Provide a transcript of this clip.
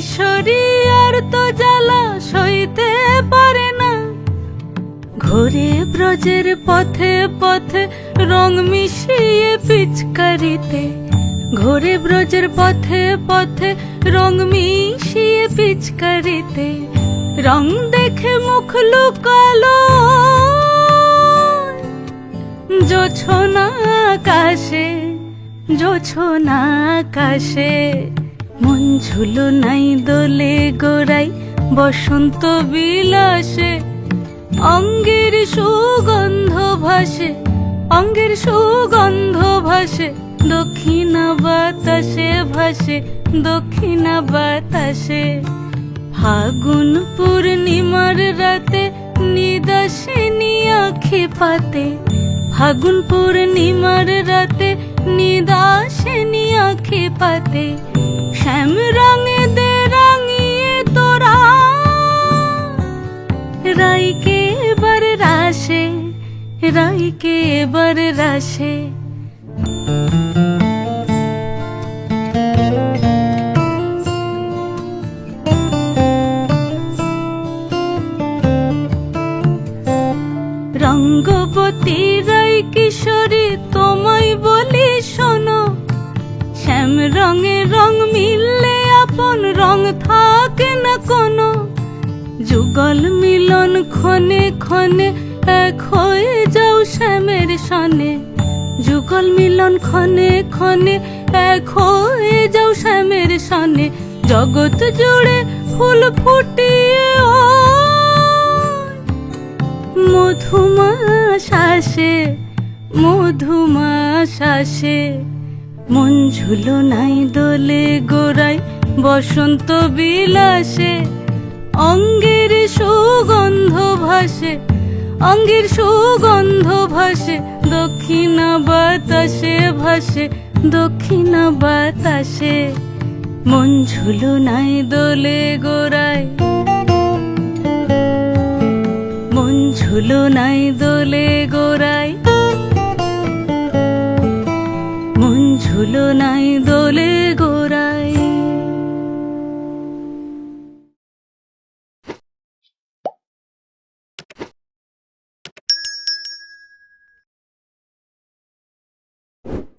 কিশোরী আর তো জ্বালা সইতে পারে না। ঘোরে ব্রজের পথে পথে রং মিশিয়ে পিচকারিতে, ঘোরে ব্রজের পথে পথে রং মিশিয়ে পিচকারিতে। রং দেখে মুখ লুকালো জোছনা আকাশে, জোছনা আকাশে। মন ঝুলো নাই দোলে গোড়াই বসন্ত বিলাসে। অঙ্গের সুগন্ধ ভাসে, অঙ্গের সুগন্ধ ভাসে, দক্ষিণা বাতাসে ভাসে, দক্ষিণা বাতাসে। ফাগুন পূর্ণিমার রাতে নিদাসিনী আঁখি পাতে, ফাগুন পূর্ণিমার রাতে নিদাসিনী আঁখি পাতে। শ্যাম রঙে দে রাঙিয়ে তোরা রাইকে এবার রাশে, রাইকে এবার রাশে। রঙ্গবতী রাই কিশোরী তোমায় বলি শোনো, শ্যাম রঙে রং মিললে আপন রং থাকে না কোনো। যুগল মিলন ক্ষণে ক্ষণে এক হয়ে যাও শ্যামের সনে, যুগল মিলন ক্ষণে ক্ষণে এক হয়ে যাও শ্যামের সনে। জগৎ জুড়ে ফুল ফুটিয়ে ও মধুমাশাসে, মধুমাশাসে। মন ঝুলো নাই দোলে গোড়াই বসন্ত বিলাসে। অঙ্গের সুগন্ধ ভাসে, অঙ্গের সুগন্ধ ভাসে, দক্ষিণা বাতাসে ভাসে, দক্ষিণা বাতাসে। মন ঝুলো নাই দোলে গোড়াই, মন ঝুলো নাই দোলে গোড়াই, মন ঝুলো নাই দোলে গোড়াই।